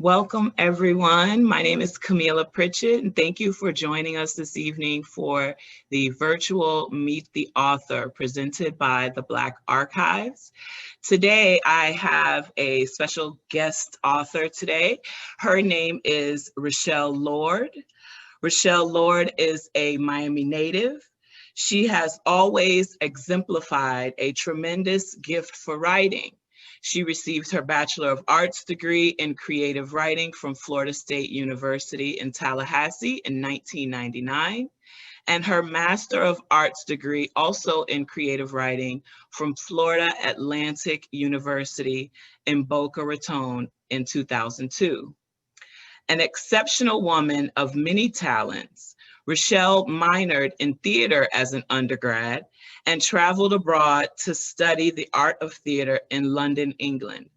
Welcome, everyone. My name is Kamila Pritchett, and thank you for joining us this evening for the virtual Meet the Author presented by the Black Archives. Today, I have a special guest author today. Her name is Richelle Lorde. Richelle Lorde is a Miami native. She has always exemplified a tremendous gift for writing. She received her Bachelor of Arts degree in creative writing from Florida State University in Tallahassee in 1999, and her Master of Arts degree also in creative writing from Florida Atlantic University in Boca Raton in 2002. An exceptional woman of many talents, Richelle minored in theater as an undergrad and traveled abroad to study the art of theater in London, England.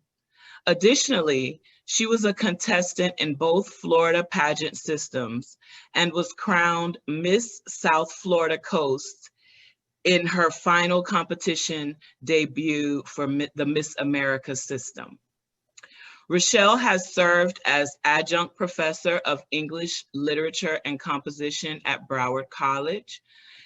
Additionally, she was a contestant in both Florida pageant systems and was crowned Miss South Florida Coast in her final competition debut for the Miss America system. Richelle has served as adjunct professor of English literature and composition at Broward College.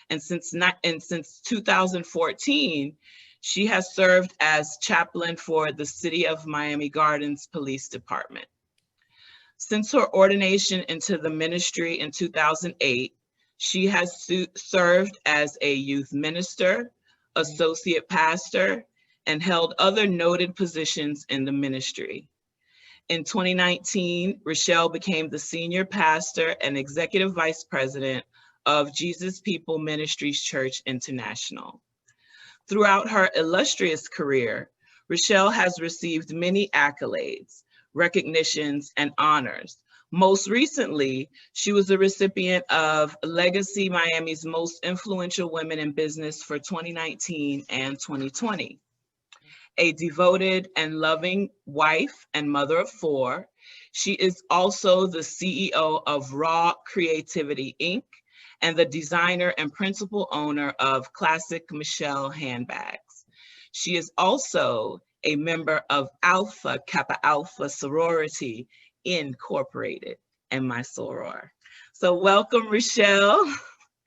And since 2014, she has served as chaplain for the City of Miami Gardens Police Department. Since her ordination into the ministry in 2008, she has served as a youth minister, associate pastor, and held other noted positions in the ministry. In 2019, Richelle became the senior pastor and executive vice president of Jesus People Ministries Church International. Throughout her illustrious career, Richelle has received many accolades, recognitions, and honors. Most recently, she was the recipient of Legacy Miami's Most Influential Women in Business for 2019 and 2020. A devoted and loving wife and mother of four, she is also the CEO of Raw Creativity, Inc., and the designer and principal owner of Classic Michelle handbags. She is also a member of Alpha Kappa Alpha Sorority Incorporated and my soror. So welcome, Richelle.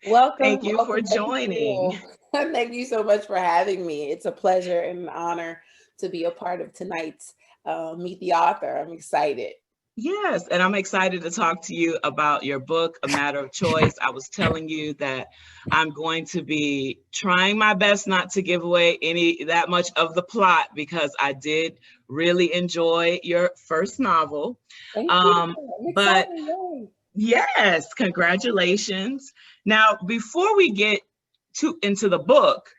Welcome, Thank you for welcome. Thank joining. you. Thank you so much for having me. It's a pleasure and an honor to be a part of tonight's Meet the Author. I'm excited. Yes, and I'm excited to talk to you about your book, A Matter of Choice. I was telling you that I'm going to be trying my best not to give away that much of the plot because I did really enjoy your first novel. Thank you. Um, I'm but excited. Yay. yes, congratulations. Now, before we get into the book,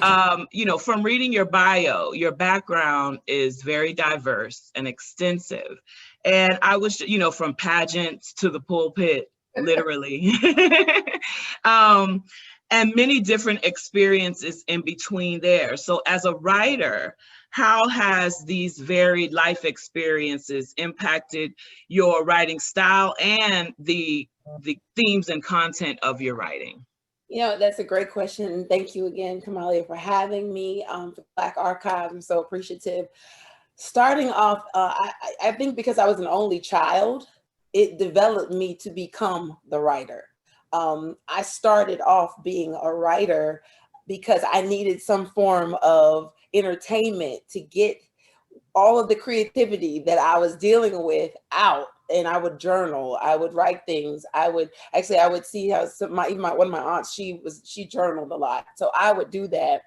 from reading your bio, your background is very diverse and extensive. And I was, from pageants to the pulpit, literally, um, and many different experiences in between there. So as a writer, how has these varied life experiences impacted your writing style and the themes and content of your writing? That's a great question. Thank you again, Kamali, for having me for Black Archives. I'm so appreciative. Starting off, I think because I was an only child, it developed me to become the writer. I started off being a writer because I needed some form of entertainment to get all of the creativity that I was dealing with out. And I would journal, I would write things. I would see how one of my aunts, she journaled a lot. So I would do that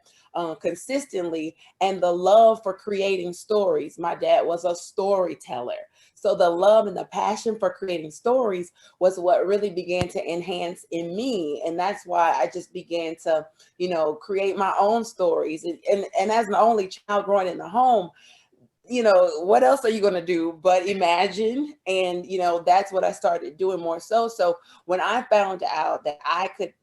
consistently. And the love for creating stories. My dad was a storyteller. So the love and the passion for creating stories was what really began to enhance in me. And that's why I just began to, create my own stories. And as an only child growing in the home, what else are you going to do but imagine? And, that's what I started doing more so. So when I found out that I could,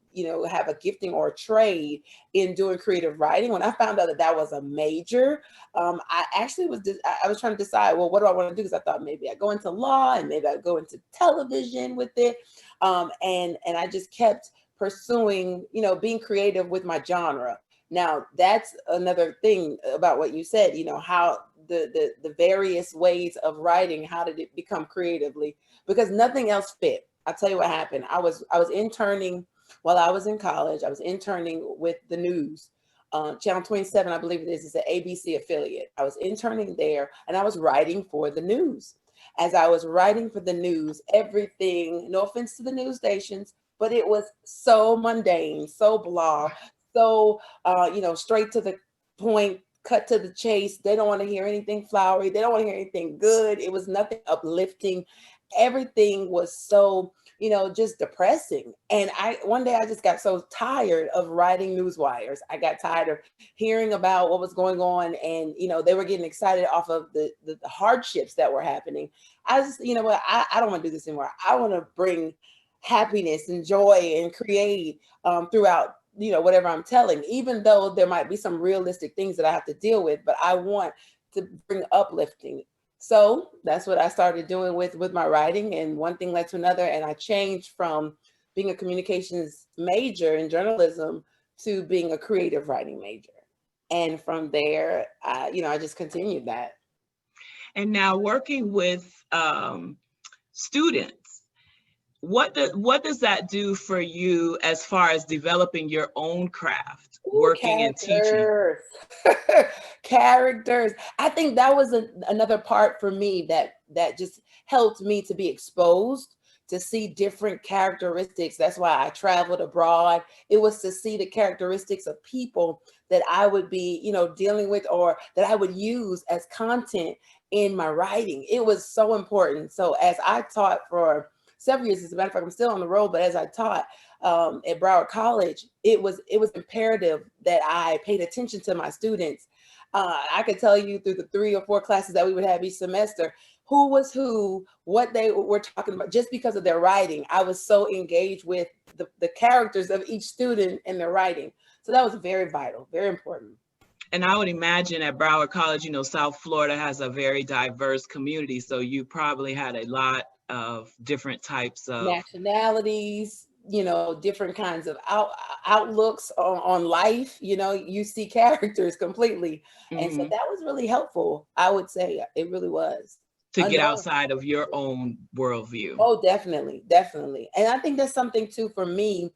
have a gifting or a trade in doing creative writing, when I found out that that was a major, I actually I was trying to decide, well, what do I want to do? Because I thought maybe I go into law and maybe I go into television with it. And I just kept pursuing, being creative with my genre. Now, that's another thing about what you said, how the various ways of writing, how did it become creatively? Because nothing else fit. I'll tell you what happened. I was interning while I was in college. I was interning with the news. Channel 27, I believe it is an ABC affiliate. I was interning there and I was writing for the news. As I was writing for the news, everything, no offense to the news stations, but it was so mundane, so blah, so, straight to the point, cut to the chase. They don't want to hear anything flowery. They don't want to hear anything good. It was nothing uplifting. Everything was so, just depressing. And one day I just got so tired of writing news wires. I got tired of hearing about what was going on, and they were getting excited off of the hardships that were happening. I just, what, I don't want to do this anymore. I want to bring happiness and joy and create throughout whatever I'm telling, even though there might be some realistic things that I have to deal with, but I want to bring uplifting. So that's what I started doing with my writing, and one thing led to another, and I changed from being a communications major in journalism to being a creative writing major. And from there, I just continued that. And now working with students, what does that do for you as far as developing your own craft, working and teaching? Characters. I think that was another part for me that just helped me to be exposed to see different characteristics. That's why I traveled abroad. It was to see the characteristics of people that I would be, dealing with, or that I would use as content in my writing. It was so important. So as I taught for several years, as a matter of fact, I'm still on the road, but as I taught at Broward College, it was imperative that I paid attention to my students. I could tell you through the 3 or 4 classes that we would have each semester, who was who, what they were talking about, just because of their writing. I was so engaged with the characters of each student in their writing. So that was very vital, very important. And I would imagine at Broward College, South Florida has a very diverse community. So you probably had a lot of different types of nationalities, different kinds of outlooks on life. You see characters completely. Mm-hmm. And so that was really helpful. I would say it really was. To get outside of your own worldview. Oh, definitely. Definitely. And I think that's something too, for me,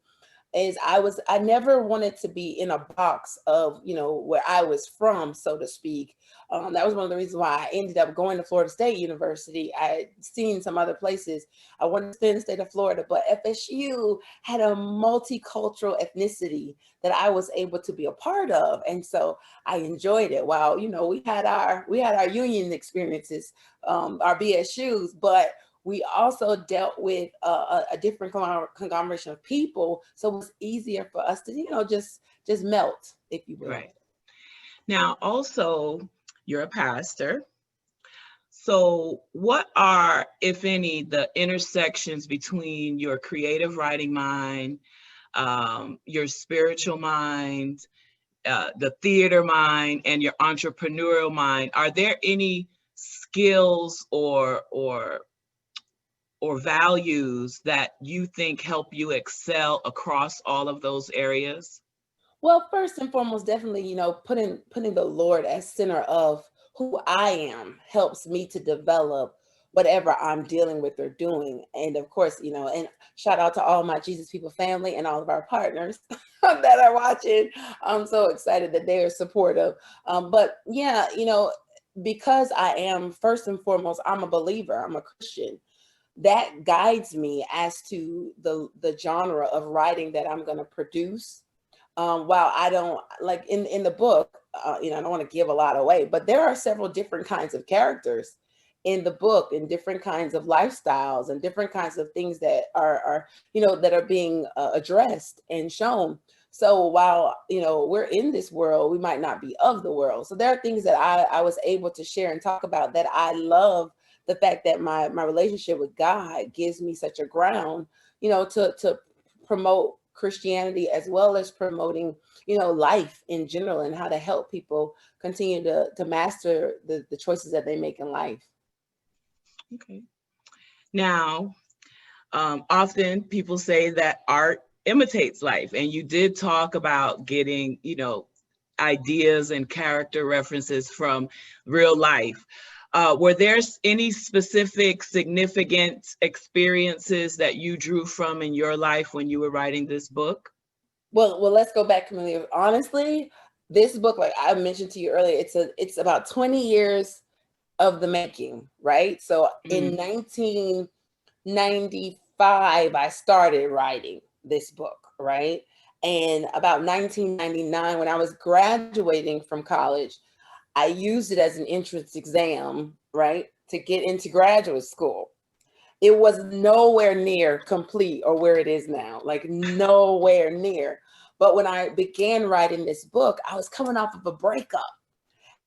is I never wanted to be in a box of, where I was from, so to speak. That was one of the reasons why I ended up going to Florida State University. I had seen some other places. I wanted to stay in the state of Florida, but FSU had a multicultural ethnicity that I was able to be a part of. And so I enjoyed it. While, we had our union experiences, our BSUs, but we also dealt with a different conglomeration of people. So it was easier for us to, just melt, if you will. Right. Now, also, you're a pastor. So what are, if any, the intersections between your creative writing mind, your spiritual mind, the theater mind, and your entrepreneurial mind? Are there any skills or values that you think help you excel across all of those areas? Well, first and foremost, definitely, putting the Lord as center of who I am helps me to develop whatever I'm dealing with or doing. And of course, and shout out to all my Jesus People family and all of our partners that are watching. I'm so excited that they are supportive. But yeah, because I am, first and foremost, I'm a believer, I'm a Christian. That guides me as to the genre of writing that I'm going to produce. While I don't, like in the book, I don't want to give a lot away, but there are several different kinds of characters in the book, and different kinds of lifestyles and different kinds of things that are that are being addressed and shown. So while, we're in this world, we might not be of the world. So there are things that I was able to share and talk about that I love. The fact that my relationship with God gives me such a ground, to promote Christianity, as well as promoting, life in general, and how to help people continue to master the choices that they make in life. Okay. Now, often people say that art imitates life, and you did talk about getting, ideas and character references from real life. Were there any specific significant experiences that you drew from in your life when you were writing this book? Well, let's go back, Kamila. Honestly, this book, like I mentioned to you earlier, it's about 20 years of the making, right? So in 1995, I started writing this book, right? And about 1999, when I was graduating from college, I used it as an entrance exam, right, to get into graduate school. It was nowhere near complete or where it is now, like nowhere near. But when I began writing this book, I was coming off of a breakup.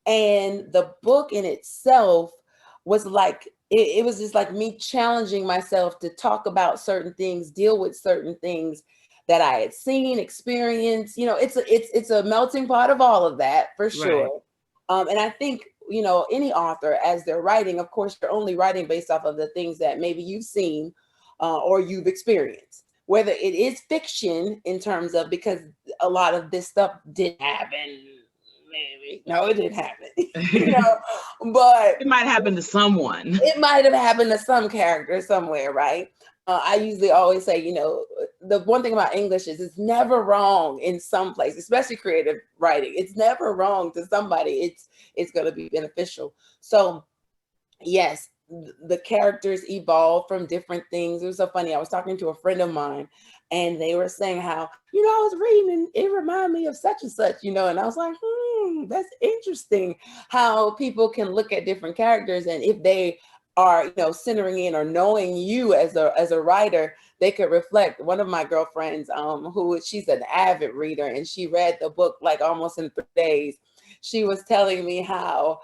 And the book in itself was like, it was just like me challenging myself to talk about certain things, deal with certain things that I had seen, experienced. You know, it's a melting pot of all of that for Right. sure. And I think, you know, any author, as they're writing, of course, you're only writing based off of the things that maybe you've seen or you've experienced. Whether it is fiction in terms of, because a lot of this stuff didn't happen. Maybe. No, it didn't happen. You know, but It might happen to someone. it might have happened to some character somewhere, right? I usually always say, you know, the one thing about English is it's never wrong in some place, especially creative writing. It's never wrong to somebody. It's going to be beneficial. So yes, the characters evolve from different things. It was so funny. I was talking to a friend of mine and they were saying how, you know, I was reading and it reminded me of such and such, you know, and I was like, that's interesting how people can look at different characters, and if they are, you know, centering in or knowing you as a writer, they could reflect. One of my girlfriends, who she's an avid reader and she read the book like almost in 3 days. She was telling me how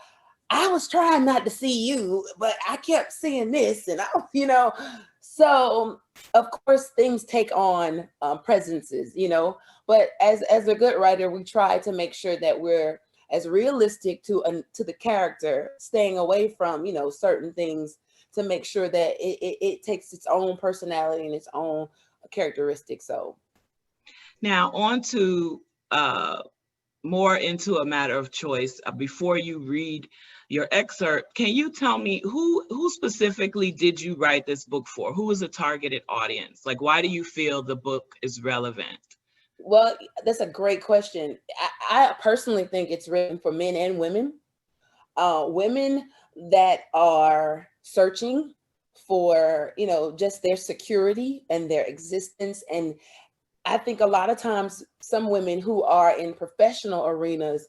I was trying not to see you, but I kept seeing this, and I, you know, so of course things take on presences, you know. But as a good writer, we try to make sure that we're as realistic to the character, staying away from, you know, certain things to make sure that it takes its own personality and its own characteristics. So Now, on to more into a matter of choice. Before you read your excerpt, can you tell me who specifically did you write this book for? Who is a targeted audience? Like, why do you feel the book is relevant? well, that's a great question. I personally think it's written for men and women. Women that are searching for, you know, just their security and their existence. And I think a lot of times some women who are in professional arenas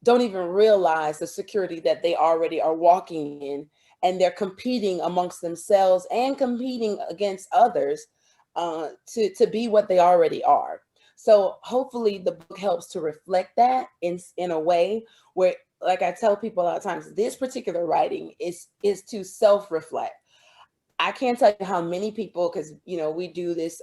don't even realize the security that they already are walking in, and they're competing amongst themselves and competing against others to be what they already are. So hopefully the book helps to reflect that in a way where, like I tell people a lot of times, this particular writing is to self-reflect. I can't tell you how many people, because you know we do this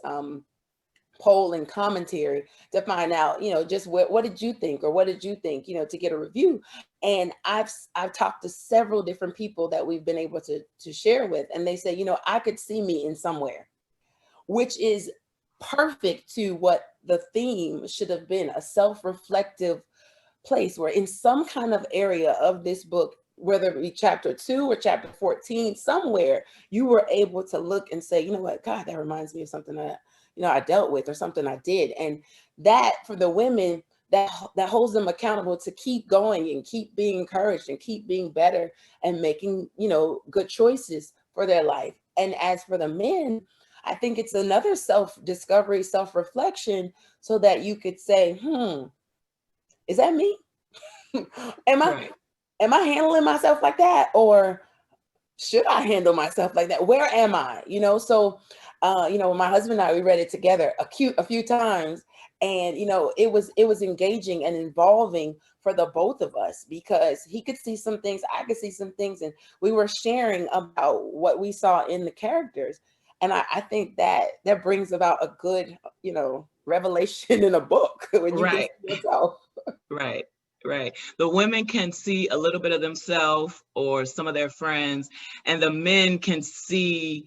poll and commentary to find out, you know, just what did you think, or what did you think, you know, to get a review. And I've talked to several different people that we've been able to share with, and they say, you know, I could see me in somewhere, which is perfect to what the theme should have been, a self-reflective place where in some kind of area of this book, whether it be chapter 2 or chapter 14, somewhere you were able to look and say, you know what, God, that reminds me of something that, you know, I dealt with or something I did. And that for the women, that holds them accountable to keep going and keep being encouraged and keep being better and making, you know, good choices for their life. And as for the men, I think it's another self-discovery, self-reflection, so that you could say, is that me? am I Right. am I handling myself like that, or should I handle myself like that? Where am I? You know, so you know, my husband and I, we read it together a few times, and you know, it was engaging and involving for the both of us, because he could see some things, I could see some things, and we were sharing about what we saw in the characters. And I think that brings about a good, you know, revelation in a book when you can Right. see yourself. Right. Right. The women can see a little bit of themselves or some of their friends, and the men can see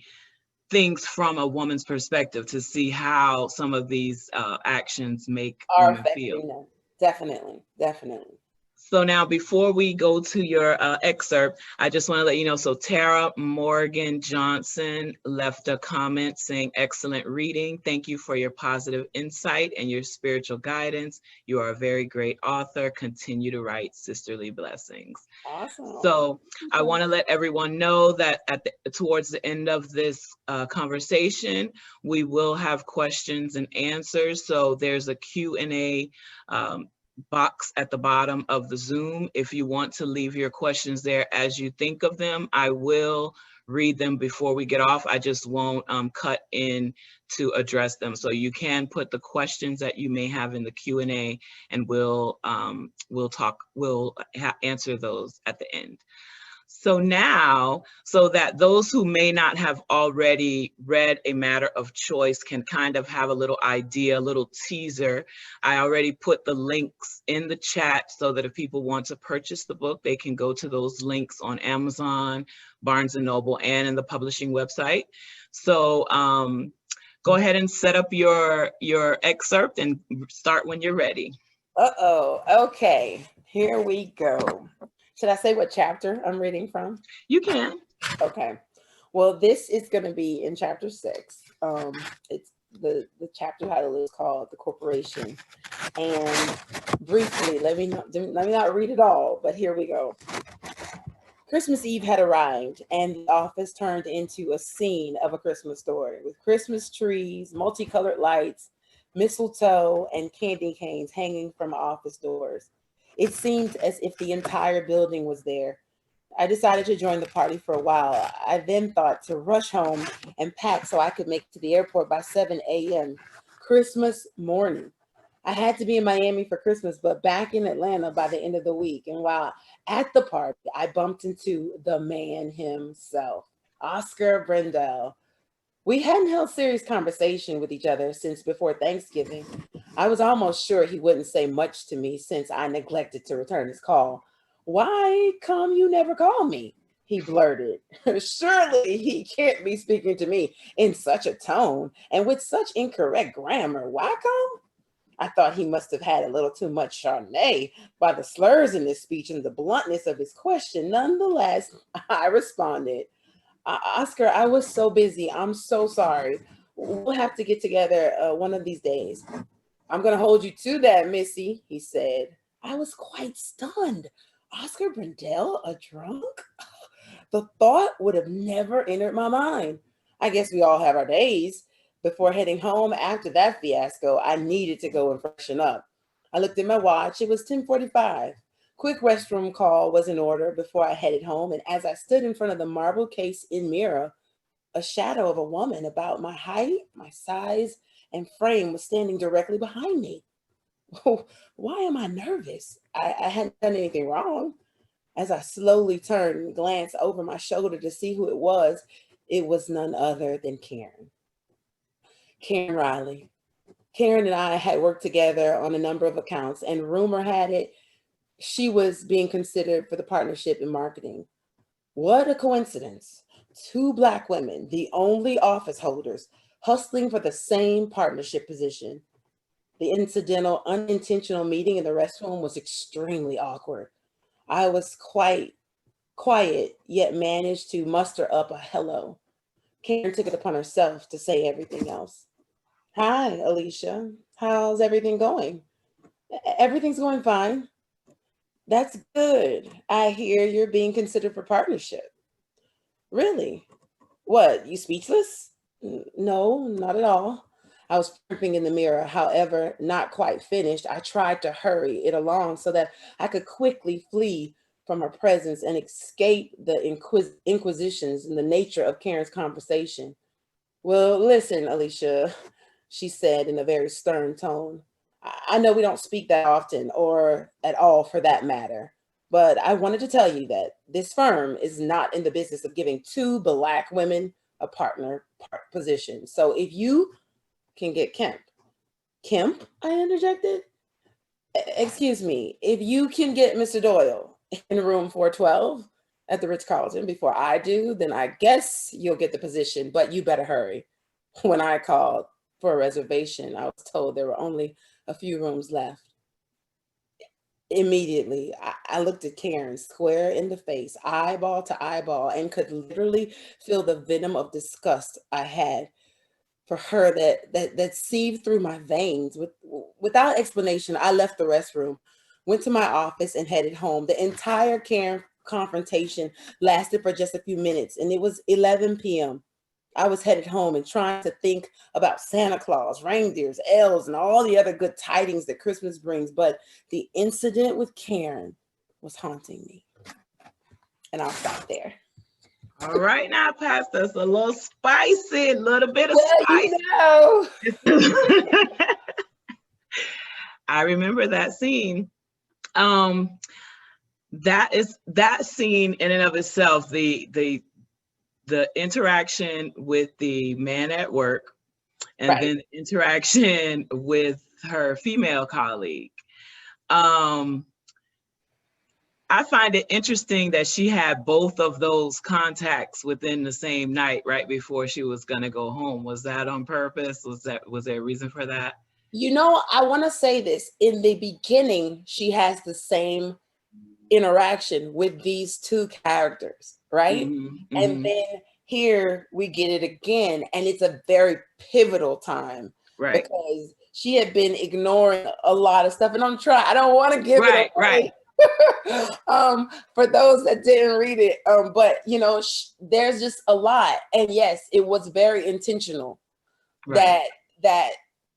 things from a woman's perspective to see how some of these actions make Are women feel. affecting them. Definitely, definitely. So now before we go to your excerpt, I just want to let you know, so Tara Morgan Johnson left a comment saying, excellent reading. Thank you for your positive insight and your spiritual guidance. You are a very great author. Continue to write. Sisterly blessings. Awesome. So I want to let everyone know that towards the end of this conversation, we will have questions and answers. So there's a Q&A box at the bottom of the Zoom. If you want to leave your questions there as you think of them, I will read them before we get off. I just won't cut in to address them. So you can put the questions that you may have in the Q&A, and we'll answer those at the end. So now, so that those who may not have already read A Matter of Choice can kind of have a little idea, a little teaser, I already put the links in the chat so that if people want to purchase the book, they can go to those links on Amazon, Barnes & Noble, and in the publishing website. So go ahead and set up your excerpt and start when you're ready. Uh-oh, okay, here we go. Should I say what chapter I'm reading from? You can. Okay. Well, this is going to be in chapter 6. It's the chapter title is called The Corporation. And briefly, let me not read it all, but here we go. Christmas Eve had arrived, and the office turned into a scene of a Christmas story with Christmas trees, multicolored lights, mistletoe, and candy canes hanging from office doors. It seemed as if the entire building was there. I decided to join the party for a while. I then thought to rush home and pack so I could make it to the airport by 7 a.m. Christmas morning. I had to be in Miami for Christmas, but back in Atlanta by the end of the week. And while at the party, I bumped into the man himself, Oscar Brendel. We hadn't held serious conversation with each other since before Thanksgiving. I was almost sure he wouldn't say much to me since I neglected to return his call. Why come you never call me? He blurted. Surely he can't be speaking to me in such a tone and with such incorrect grammar. Why come? I thought he must have had a little too much Chardonnay by the slurs in his speech and the bluntness of his question. Nonetheless, I responded, Oscar, I was so busy. I'm so sorry. We'll have to get together one of these days. I'm going to hold you to that, Missy, he said. I was quite stunned. Oscar Brendel, a drunk? The thought would have never entered my mind. I guess we all have our days. Before heading home after that fiasco, I needed to go and freshen up. I looked at my watch. It was 10:45. Quick restroom call was in order before I headed home, and as I stood in front of the marble case in mirror, a shadow of a woman about my height, my size, and frame was standing directly behind me. Why am I nervous? I hadn't done anything wrong. As I slowly turned and glanced over my shoulder to see who it was none other than Karen. Karen Riley. Karen and I had worked together on a number of accounts, and rumor had it she was being considered for the partnership in marketing. What a coincidence. 2 Black women, the only office holders, hustling for the same partnership position. The unintentional meeting in the restroom was extremely awkward. I was quite quiet, yet managed to muster up a hello. Karen took it upon herself to say everything else. Hi, Alicia. How's everything going? Everything's going fine. That's good. I hear you're being considered for partnership. Really? What, you speechless? No, not at all. I was primping in the mirror, however, not quite finished. I tried to hurry it along so that I could quickly flee from her presence and escape the inquisitions and the nature of Karen's conversation. Well, listen, Alicia, she said in a very stern tone. I know we don't speak that often or at all for that matter, but I wanted to tell you that this firm is not in the business of giving 2 Black women a partner position. So if you can get Kemp. Kemp, I interjected. Excuse me, if you can get Mr. Doyle in room 412 at the Ritz-Carlton before I do, then I guess you'll get the position, but you better hurry. When I called for a reservation, I was told there were only a few rooms left. Immediately, I looked at Karen square in the face, eyeball to eyeball, and could literally feel the venom of disgust I had for her that seethed through my veins. Without explanation, I left the restroom, went to my office, and headed home. The entire Karen confrontation lasted for just a few minutes, and it was 11 p.m. I was headed home and trying to think about Santa Claus, reindeers, elves, and all the other good tidings that Christmas brings. But the incident with Karen was haunting me. And I'll stop there. All right, now, Pastor, it's a little spicy, a little bit of Well, spice. I remember that scene. That scene in and of itself, the interaction with the man at work, and Right. then the interaction with her female colleague. I find it interesting that she had both of those contacts within the same night, right before she was going to go home. Was that on purpose? Was there a reason for that? You know, I want to say this. In the beginning, she has the same interaction with these two characters, right? Mm-hmm, and then here we get it again, and it's a very pivotal time, right, because she had been ignoring a lot of stuff, and I don't want to give it away. Right. For those that didn't read it, but you know, there's just a lot, and yes, it was very intentional, right, that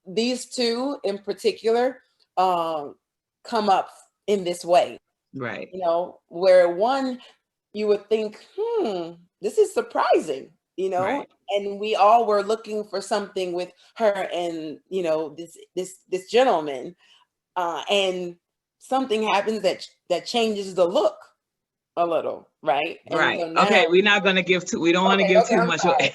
these two in particular come up in this way, right. you know, where one you would think, this is surprising, you know, Right. and we all were looking for something with her and, you know, this gentleman, and something happens that changes the look a little, right? And Right. so now, Okay, we're not going to give too, we don't want to give too much away.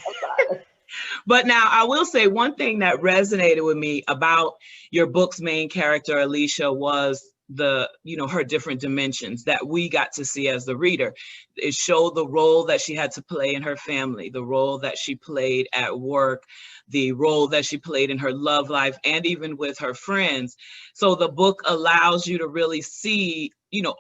But now I will say one thing that resonated with me about your book's main character, Alicia, was her different dimensions that we got to see as the reader. It showed the role that she had to play in her family, the role that she played at work, the role that she played in her love life, and even with her friends. So the book allows you to really see,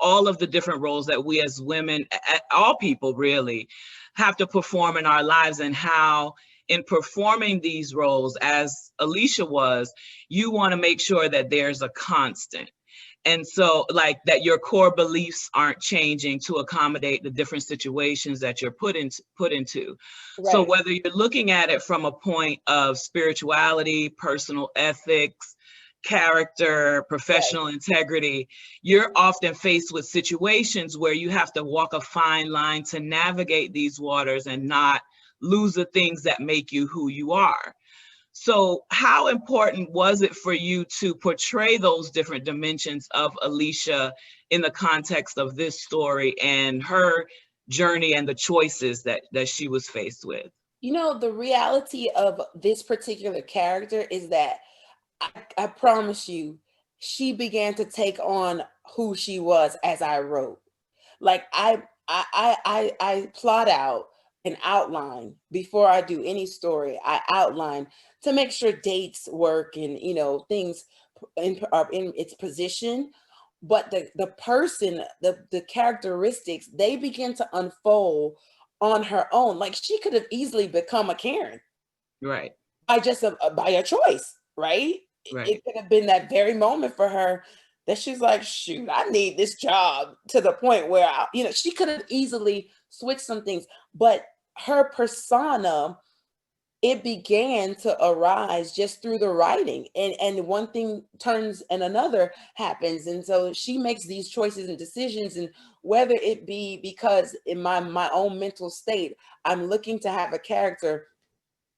all of the different roles that we as women, all people really, have to perform in our lives, and how in performing these roles, as Alicia was, you want to make sure that there's a constant. And so, like, that your core beliefs aren't changing to accommodate the different situations that you're put into. Right. So whether you're looking at it from a point of spirituality, personal ethics, character, professional integrity, you're often faced with situations where you have to walk a fine line to navigate these waters and not lose the things that make you who you are. So how important was it for you to portray those different dimensions of Alicia in the context of this story and her journey and the choices that she was faced with? You know, the reality of this particular character is that I promise you, she began to take on who she was as I wrote. Like I plot out an outline before I do any story. I outline to make sure dates work and, you know, things are in its position. But the person, the characteristics, they begin to unfold on her own. Like she could have easily become a Karen, right? By just by a choice, right? It could have been that very moment for her that she's like, shoot, I need this job, to the point where, she could have easily switched some things, but her persona, it began to arise just through the writing, and one thing turns and another happens. And so she makes these choices and decisions, and whether it be because in my own mental state, I'm looking to have a character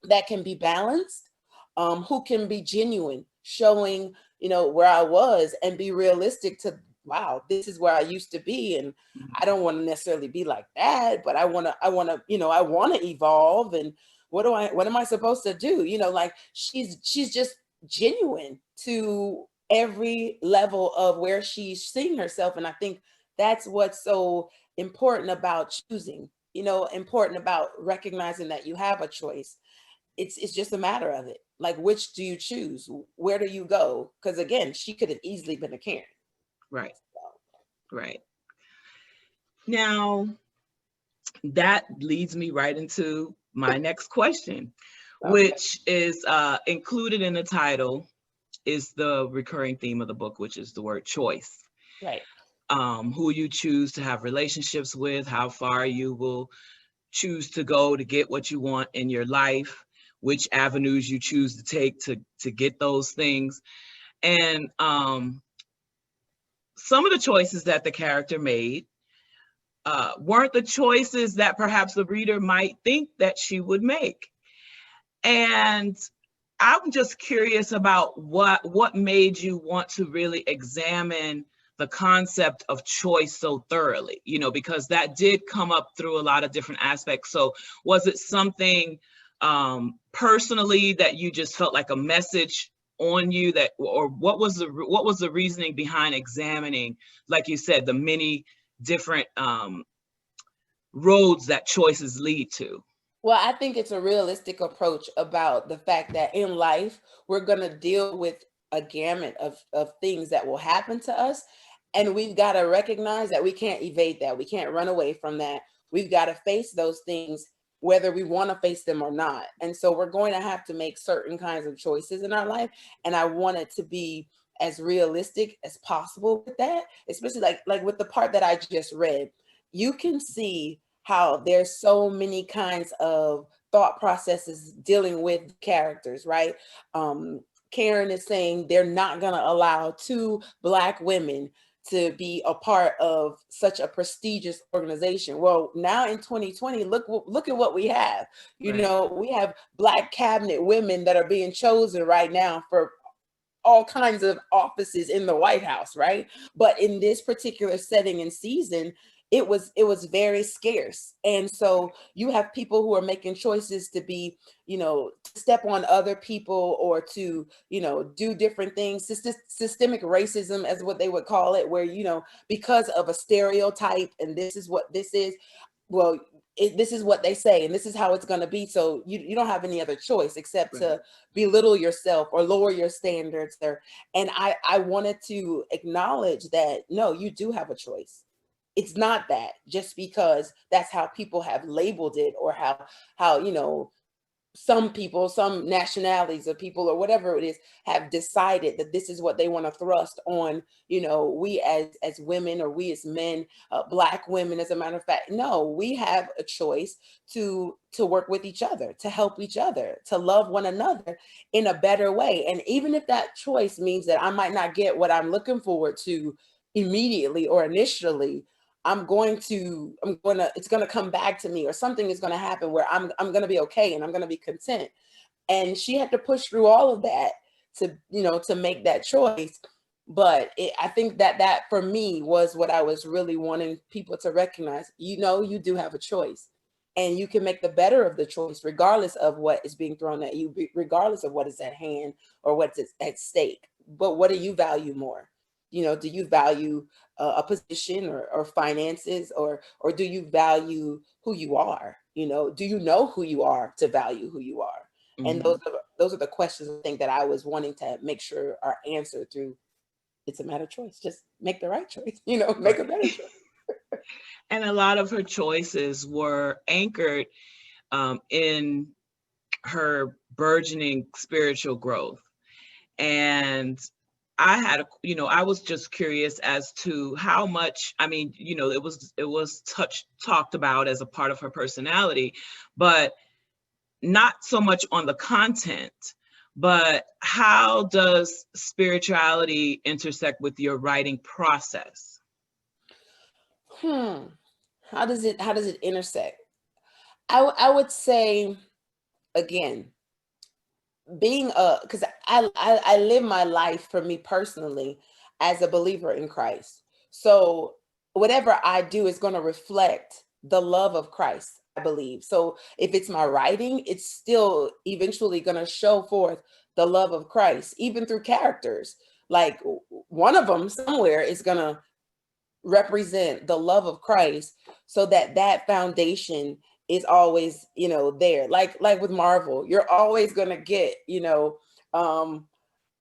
that can be balanced, who can be genuine, showing, where I was, and be realistic to, wow, this is where I used to be. And I don't want to necessarily be like that, but I want to, I want to evolve. And what am I supposed to do? Like she's just genuine to every level of where she's seeing herself. And I think that's what's so important about choosing, important about recognizing that you have a choice. It's just a matter of it. Like, which do you choose? Where do you go? Because again, she could have easily been a Karen. Right. Right. Now, that leads me right into my next question, Okay. which is included in the title, is the recurring theme of the book, which is the word choice. Right. Who you choose to have relationships with, how far you will choose to go to get what you want in your life, which avenues you choose to take to get those things. And some of the choices that the character made weren't the choices that perhaps the reader might think that she would make. And I'm just curious about what made you want to really examine the concept of choice so thoroughly, because that did come up through a lot of different aspects. So was it something personally that you just felt like a message on you, that, or what was the reasoning behind examining, like you said, the many different roads that choices lead to? Well, I think it's a realistic approach about the fact that in life, we're going to deal with a gamut of things that will happen to us. And we've got to recognize that we can't evade that. We can't run away from that. We've got to face those things, whether we want to face them or not. And so we're going to have to make certain kinds of choices in our life. And I want it to be as realistic as possible with that, especially like with the part that I just read. You can see how there's so many kinds of thought processes dealing with characters, right? Karen is saying they're not going to allow two Black women to be a part of such a prestigious organization. Well, now in 2020, look at what we have. Right. We have Black cabinet women that are being chosen right now for all kinds of offices in the White House, right? But in this particular setting and season, it was very scarce. And so you have people who are making choices to be, to step on other people or to, do different things. Systemic racism, as what they would call it, where, because of a stereotype, and this is what this is, well, this is what they say and this is how it's going to be, so you don't have any other choice except Right. to belittle yourself or lower your standards there. And I wanted to acknowledge that no, you do have a choice. It's not that just because that's how people have labeled it, or how some people, some nationalities of people or whatever it is, have decided that this is what they want to thrust on, we as women, or we as men, Black women, as a matter of fact. No, we have a choice to work with each other, to help each other, to love one another in a better way. And even if that choice means that I might not get what I'm looking forward to immediately or initially, it's going to come back to me, or something is going to happen where I'm going to be okay and I'm going to be content. And she had to push through all of that to make that choice. But I think that for me was what I was really wanting people to recognize. You do have a choice, and you can make the better of the choice regardless of what is being thrown at you, regardless of what is at hand or what's at stake. But what do you value more? Do you value a position or finances, or do you value who you are? Do you know who you are to value who you are? And Mm-hmm. those are the questions I think that I was wanting to make sure are answered through. It's a matter of choice. Just make the right choice. Make a Right. better choice. And a lot of her choices were anchored in her burgeoning spiritual growth. And I was just curious as to how much, it was talked about as a part of her personality, but not so much on the content, but how does spirituality intersect with your writing process? Hmm. How does it intersect? I would say, again, being because I live my life, for me personally, as a believer in Christ. So whatever I do is going to reflect the love of Christ, I believe. So if it's my writing, it's still eventually going to show forth the love of Christ, even through characters. Like one of them somewhere is going to represent the love of Christ, so that foundation is always, there. Like with Marvel, you're always going to get, um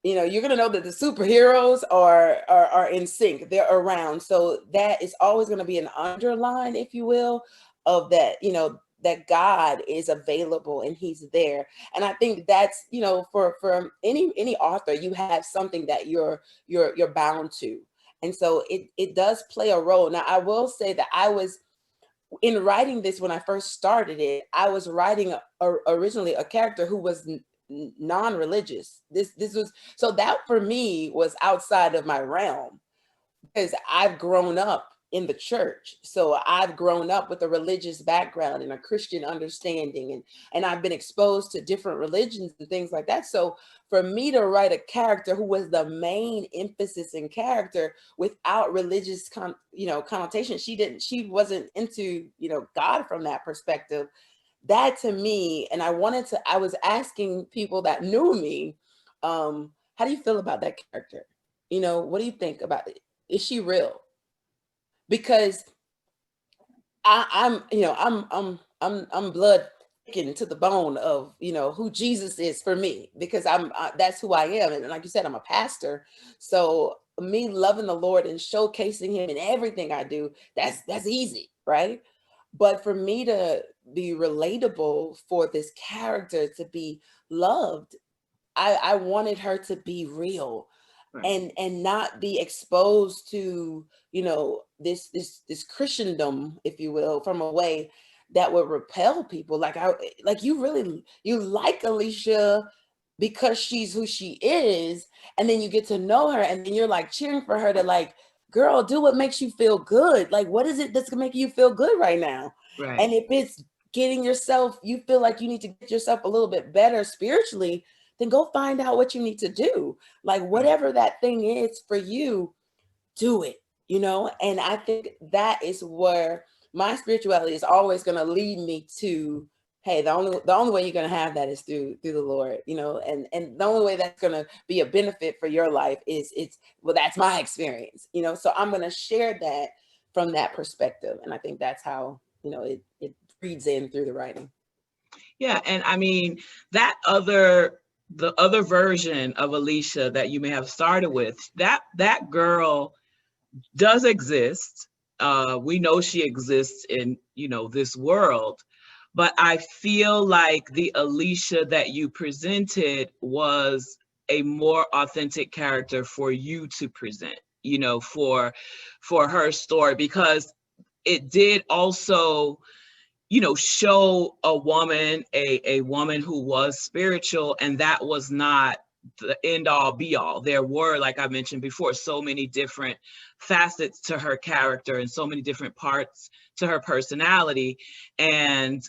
you know, you're gonna know that the superheroes are in sync. They're around. So that is always gonna be an underline, if you will, of that, you know, that God is available and he's there. And I think that's, you know, for any author, you have something that you're bound to. And so it does play a role. Now I will say that I was in writing this, when I first started it, I was writing originally a character who was non-religious. This was, so that for me was outside of my realm, because I've grown up in the church. So I've grown up with a religious background and a Christian understanding, and I've been exposed to different religions and things like that. So for me to write a character who was the main emphasis in character without religious connotation, she wasn't into, you know, God from that perspective. That to me, and I was asking people that knew me, how do you feel about that character? You know, what do you think about it? Is she real? Because I'm blood thick to the bone of, you know, who Jesus is for me, because that's who I am. And like you said, I'm a pastor. So me loving the Lord and showcasing him in everything I do, that's easy, right? But for me to be relatable, for this character to be loved, I wanted her to be real. Right. And not be exposed to, you know, this Christendom, if you will, from a way that would repel people. Like you like Alicia because she's who she is, and then you get to know her, and then you're like cheering for her to, like, girl, do what makes you feel good. Like, what is it that's gonna make you feel good right now? Right. And if it's getting yourself, you feel like you need to get yourself a little bit better spiritually, then go find out what you need to do. Like, whatever that thing is for you, do it, you know? And I think that is where my spirituality is always going to lead me to, hey, the only way you're going to have that is through the Lord, you know? And the only way that's going to be a benefit for your life is well, that's my experience, you know? So I'm going to share that from that perspective. And I think that's how, you know, it reads in through the writing. Yeah. And I mean, the other version of Alicia that you may have started with, that girl does exist. We know she exists in, you know, this world, but I feel like the Alicia that you presented was a more authentic character for you to present, you know, for her story, because it did also, you know, show a woman, a woman who was spiritual, and that was not the end all be all. There were, like I mentioned before, so many different facets to her character and so many different parts to her personality. And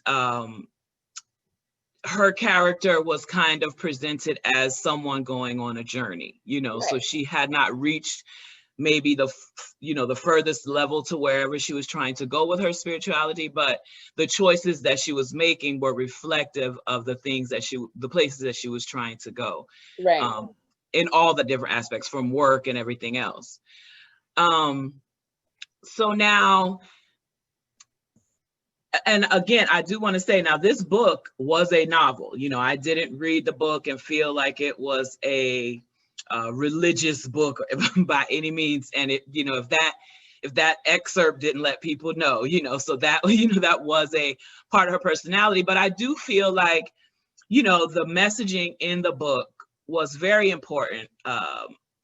her character was kind of presented as someone going on a journey, you know, right. So she had not reached maybe the furthest level to wherever she was trying to go with her spirituality, but the choices that she was making were reflective of the places that she was trying to go, right. In all the different aspects, from work and everything else. So now, and again, I do want to say, now this book was a novel. You know, I didn't read the book and feel like it was a religious book by any means. And it, you know, if that excerpt didn't let people know, you know, so that, you know, that was a part of her personality. But I do feel like, you know, the messaging in the book was very important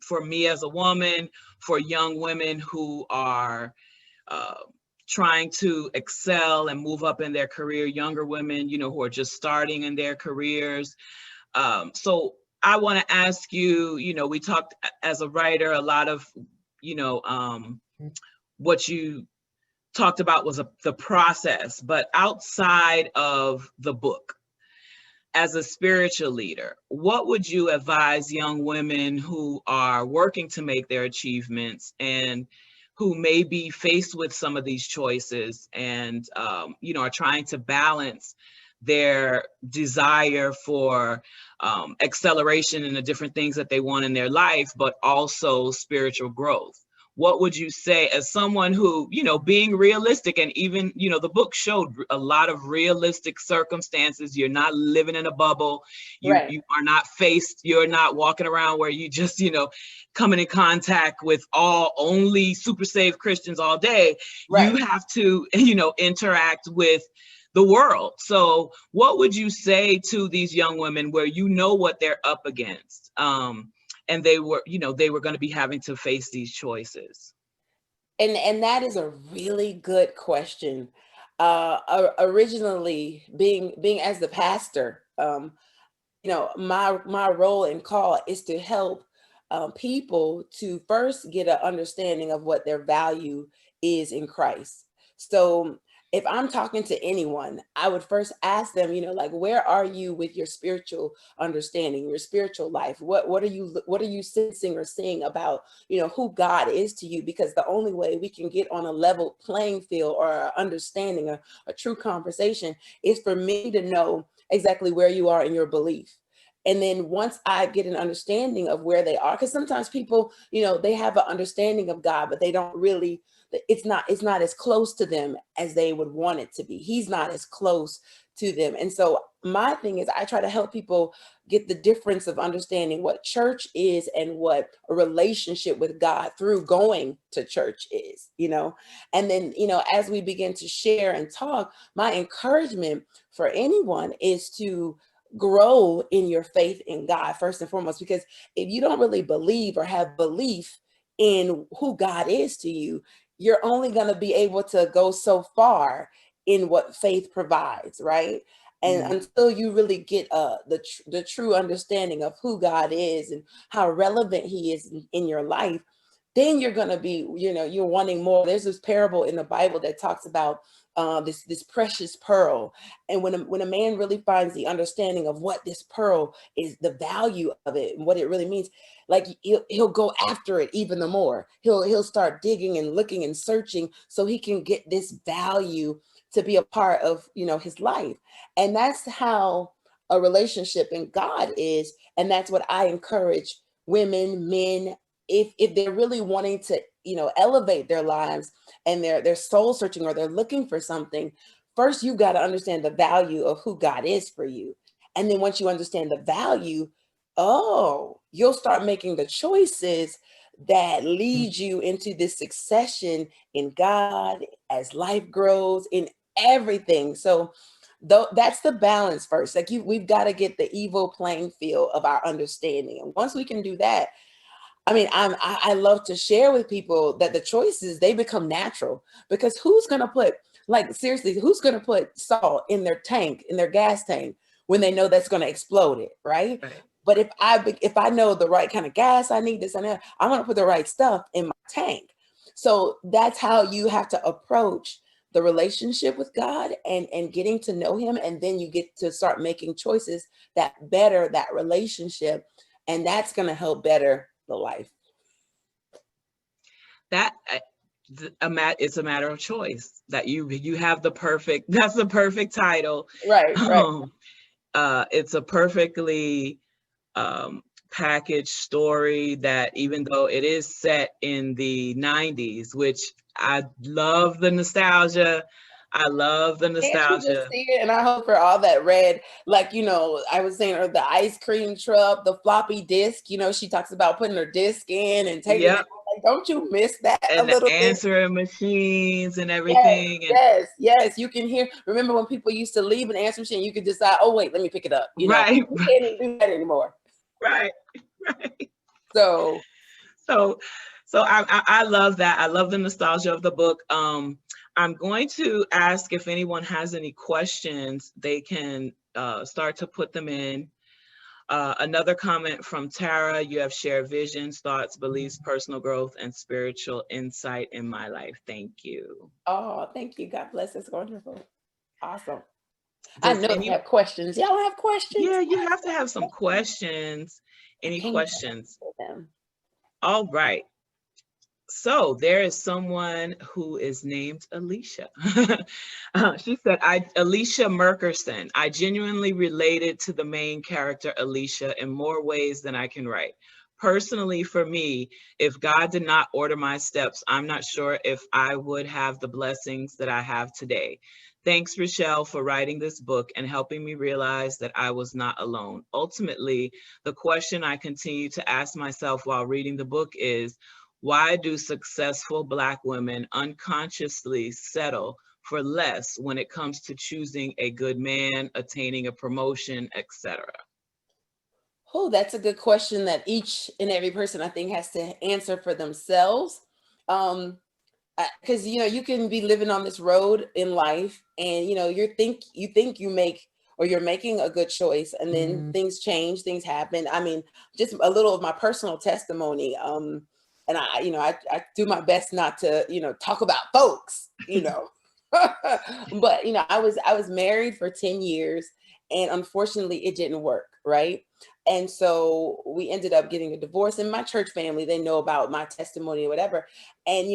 for me as a woman, for young women who are trying to excel and move up in their career, younger women, you know, who are just starting in their careers. So I want to ask you, you know, we talked as a writer, a lot of, you know, what you talked about was the process, but outside of the book, as a spiritual leader, what would you advise young women who are working to make their achievements and who may be faced with some of these choices and, you know, are trying to balance their desire for acceleration in the different things that they want in their life, but also spiritual growth? what would you say as someone who, being realistic, and even, the book showed a lot of realistic circumstances. You're not living in a bubble. Right. You are not you're not walking around where you just, coming in contact with only super saved Christians all day. Right. You have to, interact with the world. So what would you say to these young women where what they're up against? And they were going to be having to face these choices. And that is a really good question. Originally, being as the pastor, my role and call is to help people to first get an understanding of what their value is in Christ. So if I'm talking to anyone, I would first ask them, like, where are you with your spiritual understanding, your spiritual life? What are you sensing or seeing about, who God is to you? Because the only way we can get on a level playing field or a understanding, a true conversation, is for me to know exactly where you are in your belief. And then once I get an understanding of where they are, because sometimes people, they have an understanding of God, but they don't really, it's not as close to them as they would want it to be. He's not as close to them. And so my thing is, I try to help people get the difference of understanding what church is and what a relationship with God through going to church is, and then, as we begin to share and talk, my encouragement for anyone is to grow in your faith in God first and foremost, because if you don't really believe or have belief in who God is to you, you're only going to be able to go so far in what faith provides, right? And until you really get the true understanding of who God is and how relevant he is in your life, then you're going to be, you're wanting more. There's this parable in the Bible that talks about this precious pearl. And when a man really finds the understanding of what this pearl is, the value of it and what it really means, like he'll go after it even the more. He'll start digging and looking and searching so he can get this value to be a part of, his life. And that's how a relationship in God is. And that's what I encourage women, men, if they're really wanting to, elevate their lives and they're soul searching or they're looking for something. First, you got to understand the value of who God is for you. And then once you understand the value, you'll start making the choices that lead you into this succession in God as life grows in everything. So that's the balance first. Like we've got to get the evil playing field of our understanding. And once we can do that, I mean, I love to share with people that the choices, they become natural, because who's going to put, like, seriously, who's going to put salt in their tank, in their gas tank, when they know that's going to explode it, right? But if I know the right kind of gas I need, this and that, I'm going to put the right stuff in my tank. So that's how you have to approach the relationship with God and getting to know him. And then you get to start making choices that better that relationship. And that's going to help better the life. It's a matter of choice that you have that's the perfect title. Right. It's a perfectly packaged story that, even though it is set in the 90s, which I love the nostalgia. Can't you just see it? And I hope for all that read, like, I was saying, or the ice cream truck, the floppy disk, she talks about putting her disk in and taking it. Like, don't you miss that and a little the answering machines and everything? Yes. You can hear. Remember when people used to leave an answer machine, you could decide, oh wait, let me pick it up. You can't even do that anymore. Right. So I love that. I love the nostalgia of the book. I'm going to ask if anyone has any questions. They can start to put them in. Another comment from Tara: you have shared visions, thoughts, beliefs, personal growth, and spiritual insight in my life. Thank you. Oh, thank you. God bless. It's wonderful. Awesome. I know you have questions. Y'all have questions? Yeah, you have to have some questions. Any questions? All right. So there is someone who is named Alicia. She said, Alicia Merkerson, I genuinely related to the main character, Alicia, in more ways than I can write. Personally, for me, if God did not order my steps, I'm not sure if I would have the blessings that I have today. Thanks, Richelle, for writing this book and helping me realize that I was not alone. Ultimately, the question I continue to ask myself while reading the book is, why do successful Black women unconsciously settle for less when it comes to choosing a good man, attaining a promotion, etc.? Oh, that's a good question that each and every person I think has to answer for themselves. Because you can be living on this road in life, and you think you're making a good choice, and then things change, things happen. I mean, just a little of my personal testimony. And I do my best not to talk about folks. But I was married for 10 years, and unfortunately it didn't work, right? And so we ended up getting a divorce. In my church family, they know about my testimony or whatever. And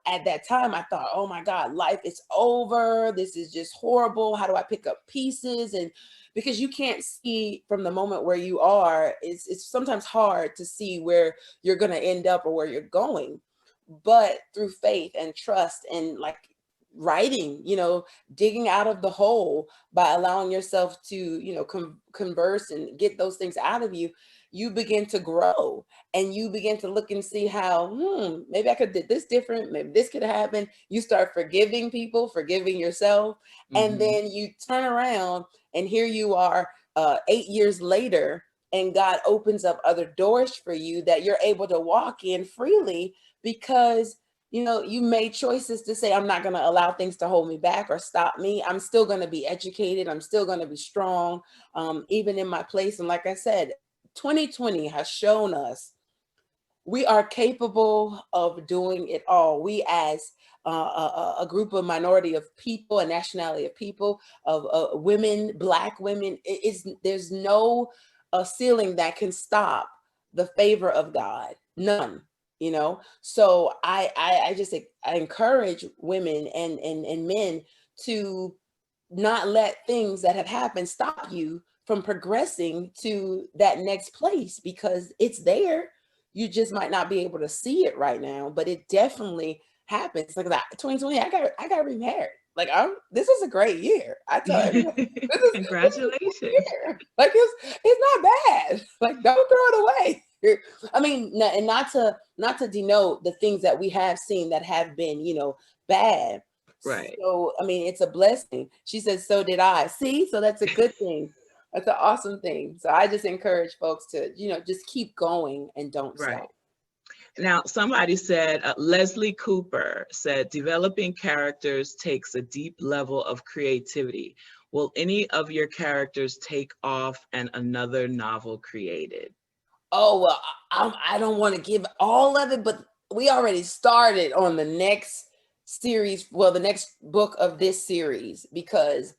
at that time I thought, oh my God, life is over, this is just horrible, how do I pick up pieces? And because you can't see from the moment where you are, it's sometimes hard to see where you're going to end up or where you're going. But through faith and trust and like writing, digging out of the hole by allowing yourself to converse and get those things out of you, you begin to grow, and you begin to look and see how maybe I could did this different, maybe this could happen. You start forgiving people, forgiving yourself, and then you turn around and here you are 8 years later, and God opens up other doors for you that you're able to walk in freely because you made choices to say, I'm not going to allow things to hold me back or stop me. I'm still going to be educated. I'm still going to be strong, even in my place. And like I said, 2020 has shown us we are capable of doing it all. We as a group of minority of people, a nationality of people, of women, Black women, there's no ceiling that can stop the favor of God. None. So I encourage women and men to not let things that have happened stop you from progressing to that next place, because it's there. You just might not be able to see it right now, but it definitely happens. Like that 2020, I got remarried. Like this is a great year. I tell everyone, Congratulations. this is a great year. Like it's not bad. Like don't throw it away. I mean, and not to denote the things that we have seen that have been, bad. Right. So, I mean, it's a blessing. She says, so did I. See, so that's a good thing. That's an awesome thing. So I just encourage folks to, just keep going and don't Right. stop. Now, somebody said, Leslie Cooper said, developing characters takes a deep level of creativity. Will any of your characters take off and another novel created? Oh, well, I don't want to give all of it, but we already started on the next series. Well, the next book of this series, because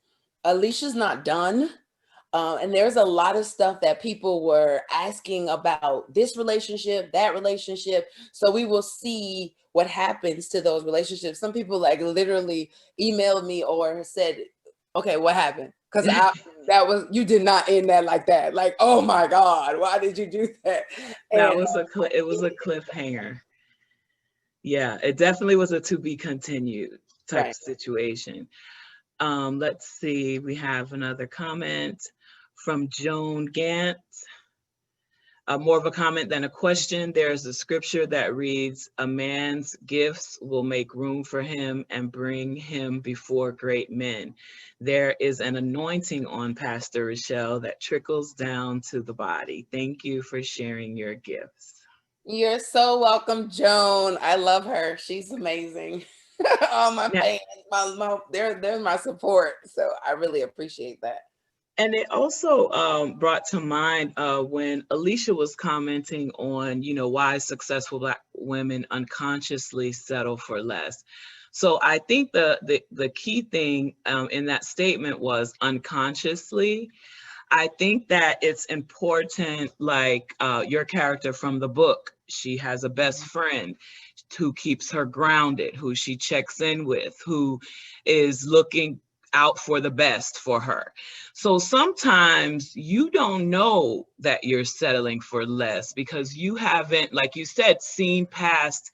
Alicia's not done. And there's a lot of stuff that people were asking about this relationship, that relationship. So we will see what happens to those relationships. Some people like literally emailed me or said, okay, what happened? Because you did not end that like that. Like, oh my God, why did you do that? That was it was a cliffhanger. Yeah, it definitely was a to be continued type of situation. Let's see, we have another comment from Joan Gant. More of a comment than a question. There's a scripture that reads, a man's gifts will make room for him and bring him before great men. There is an anointing on Pastor Richelle that trickles down to the body. Thank you for sharing your gifts. You're so welcome, Joan. I love her. She's amazing. All my fans, they're my support. So I really appreciate that. And it also brought to mind when Alicia was commenting on, why successful Black women unconsciously settle for less. So I think the key thing in that statement was unconsciously. I think that it's important, like your character from the book, she has a best friend who keeps her grounded, who she checks in with, who is looking out for the best for her. So sometimes you don't know that you're settling for less because you haven't, like you said, seen past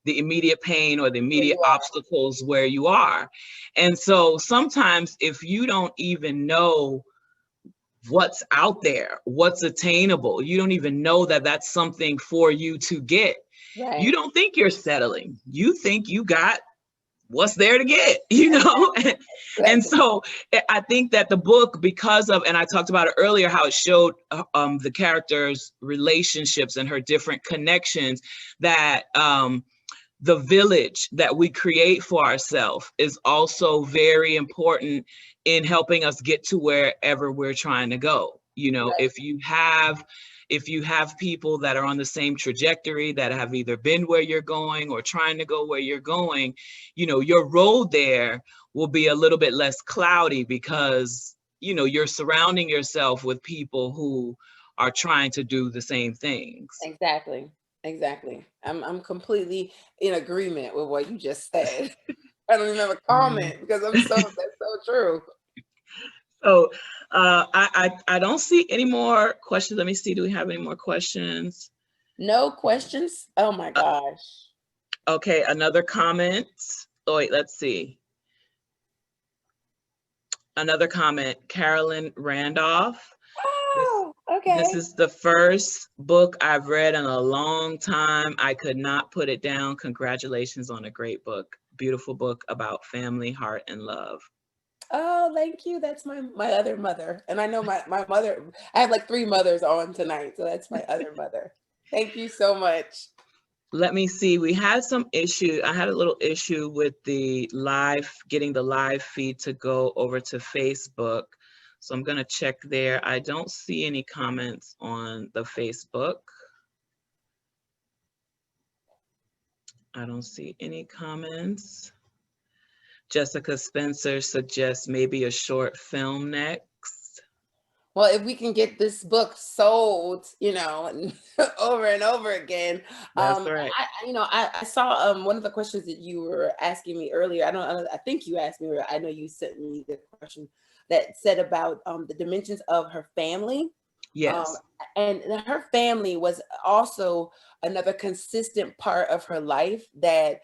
the immediate pain or the immediate obstacles where you are. And so sometimes if you don't even know what's out there, what's attainable, you don't even know that that's something for you to get. Right. You don't think you're settling. You think you got what's there to get, you know? And so I think that the book, because of, and I talked about it earlier, how it showed the characters' relationships and her different connections, that the village that we create for ourselves is also very important in helping us get to wherever we're trying to go. You know, right. if you have people that are on the same trajectory, that have either been where you're going or trying to go where you're going, you know, your road there will be a little bit less cloudy because, you know, you're surrounding yourself with people who are trying to do the same things. Exactly. Exactly. I'm completely in agreement with what you just said. I don't even have a comment because that's so true. So I don't see any more questions. Let me see. Do we have any more questions? No questions. Oh my gosh. Okay, another comment. Oh, wait, let's see. Another comment, Carolyn Randolph. Oh, okay. This is the first book I've read in a long time. I could not put it down. Congratulations on a great book. Beautiful book about family, heart, and love. Oh, thank you. That's my other mother. And I know my mother, I have like 3 mothers on tonight. So that's my other mother. Thank you so much. Let me see. We had some issue. I had a little issue with the live, getting the live feed to go over to Facebook. So I'm going to check there. I don't see any comments on the Facebook. I don't see any comments. Jessica Spencer suggests maybe a short film next. Well, if we can get this book sold, you know, over and over again. That's right. I saw one of the questions that you were asking me earlier. I think you asked me, I know you sent me the question that said about the dimensions of her family. Yes. And her family was also another consistent part of her life that,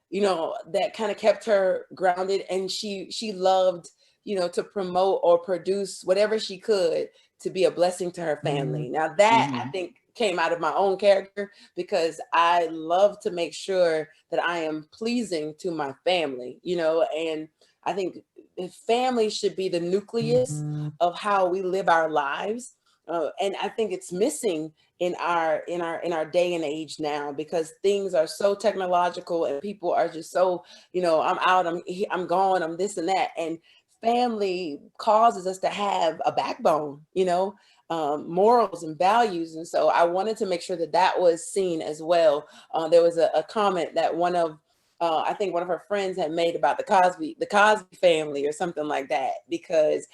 you know, that kind of kept her grounded, and she loved, you know, to promote or produce whatever she could to be a blessing to her family. Now that I think came out of my own character, because I love to make sure that I am pleasing to my family, you know, and I think family should be the nucleus of how we live our lives. And I think it's missing in our day and age now, because things are so technological and people are just so, you know, I'm out, I'm gone, I'm this and that. And family causes us to have a backbone, you know, morals and values. And so I wanted to make sure that that was seen as well. There was a comment that I think one of her friends had made about the Cosby family or something like that, because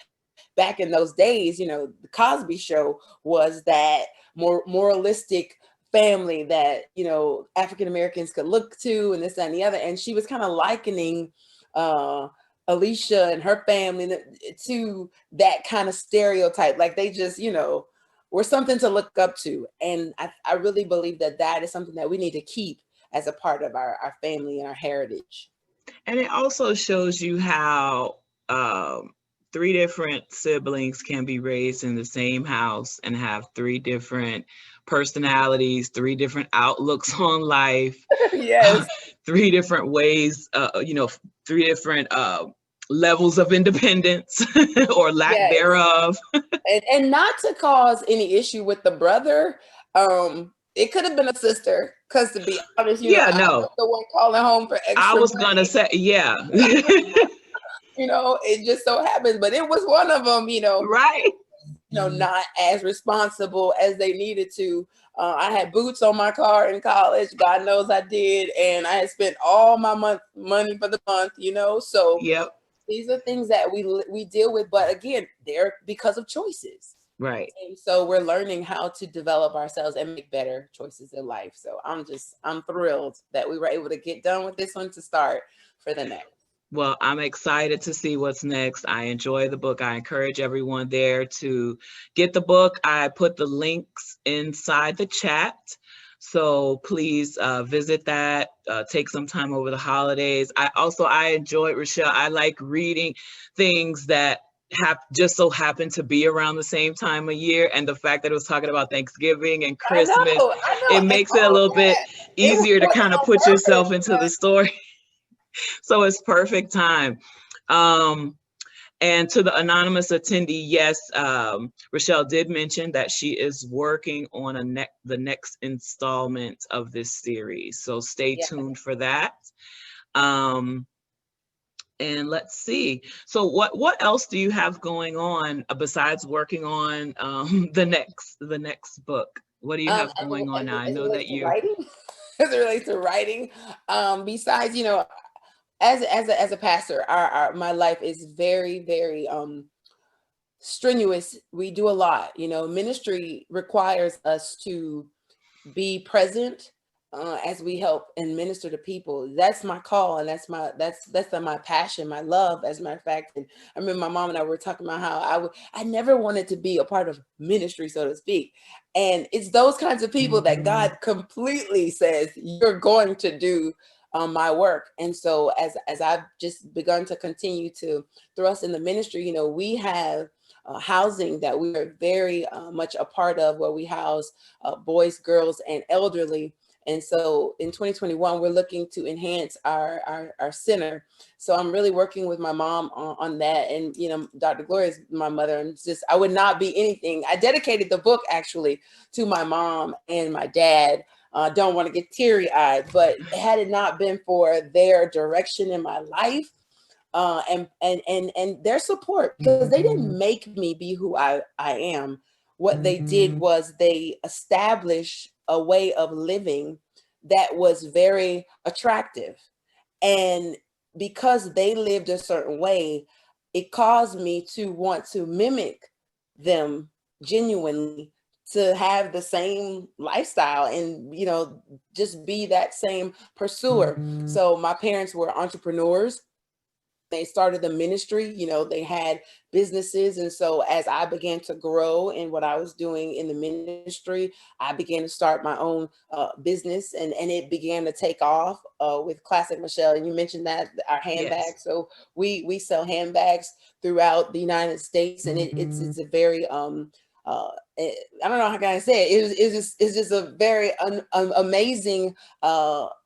back in those days, you know, the Cosby Show was that more moralistic family that, you know, African Americans could look to, and this, that, and the other. And she was kind of likening Alicia and her family to that kind of stereotype. Like they just, you know, were something to look up to. And I really believe that that is something that we need to keep as a part of our family and our heritage. And it also shows you how 3 different siblings can be raised in the same house and have 3 different personalities, 3 different outlooks on life. Yes. 3 different ways, you know, 3 different levels of independence or lack thereof. and not to cause any issue with the brother. It could have been a sister, because to be honest, you know, I was the one calling home for extra I was money. gonna say, yeah. You know, it just so happens, but it was one of them, you know, right. You know, not as responsible as they needed to. I had boots on my car in college. God knows I did. And I had spent all my money for the month, you know, so these are things that we deal with, but again, they're because of choices. Right. And so we're learning how to develop ourselves and make better choices in life. So I'm thrilled that we were able to get done with this one to start for the next. Well, I'm excited to see what's next. I enjoy the book. I encourage everyone there to get the book. I put the links inside the chat. So please visit that, take some time over the holidays. I enjoyed, Richelle, I like reading things that have just so happen to be around the same time of year. And the fact that it was talking about Thanksgiving and Christmas, I it know. And makes it a all little bit that, it easier to wasn't kind of on put purpose, yourself into the but story. So it's perfect time. Um, and to the anonymous attendee, yes, Richelle did mention that she is working on the next installment of this series. So stay yeah. tuned for that. Um, and let's see. So what else do you have going on besides working on the next book? What do you have going on now? I As it know relates that to you. writing, as it relates to writing, besides, as a pastor, my life is very, very strenuous. We do a lot. Ministry requires us to be present as we help and minister to people. That's my call, and that's my passion, my love. As a matter of fact, and I remember my mom and I were talking about how I never wanted to be a part of ministry, so to speak. And it's those kinds of people that God completely says you're going to do my work. And so as I've just begun to continue to thrust in the ministry, we have housing that we are very much a part of, where we house boys, girls, and elderly. And so in 2021, we're looking to enhance our center. So I'm really working with my mom on that. And, Dr. Gloria is my mother. And I would not be anything. I dedicated the book actually to my mom and my dad. Don't want to get teary eyed, but had it not been for their direction in my life, and their support, because they didn't make me be who I am. What they did was they established a way of living that was very attractive. And because they lived a certain way, it caused me to want to mimic them genuinely, to have the same lifestyle and, just be that same pursuer. So my parents were entrepreneurs. They started the ministry, they had businesses. And so as I began to grow in what I was doing in the ministry, I began to start my own business, and it began to take off with Classic Michelle. And you mentioned that our Yes. handbags. So we sell handbags throughout the United States, and it's a very I don't know how can I say it. It's just a very amazing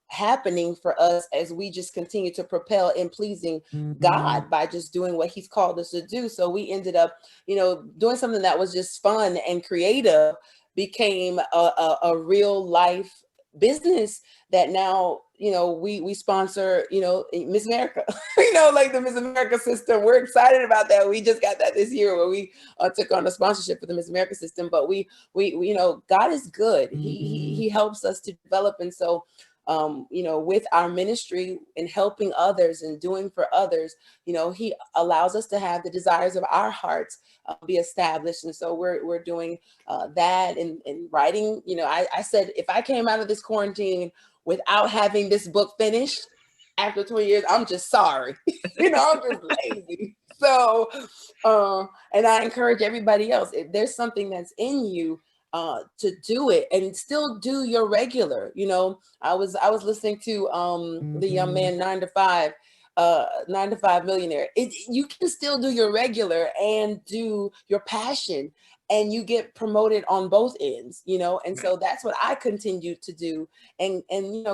happening for us as we just continue to propel in pleasing God by just doing what he's called us to do. So we ended up, doing something that was just fun and creative, became a real life business that now, we sponsor, Miss America, like the Miss America system. We're excited about that. We just got that this year where we took on a sponsorship for the Miss America system. But we God is good. He helps us to develop. And so with our ministry and helping others and doing for others, he allows us to have the desires of our hearts be established. And so we're doing that and writing. I said, if I came out of this quarantine without having this book finished after 20 years, I'm just sorry. I'm just lazy. So, and I encourage everybody else, if there's something that's in you, to do it and still do your regular. I was listening to the young man 9 to 5 millionaire. You can still do your regular and do your passion, and you get promoted on both ends, and so that's what I continue to do. And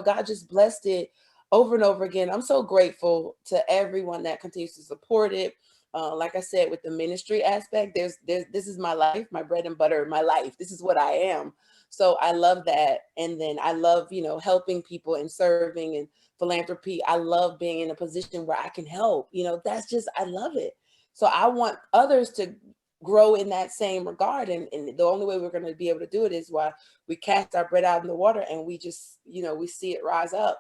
God just blessed it over and over again. I'm so grateful to everyone that continues to support it. Like I said, with the ministry aspect, this is my life, my bread and butter, my life. This is what I am. So I love that. And then I love, helping people and serving and philanthropy. I love being in a position where I can help, I love it. So I want others to grow in that same regard. And the only way we're going to be able to do it is while we cast our bread out in the water and we just, we see it rise up.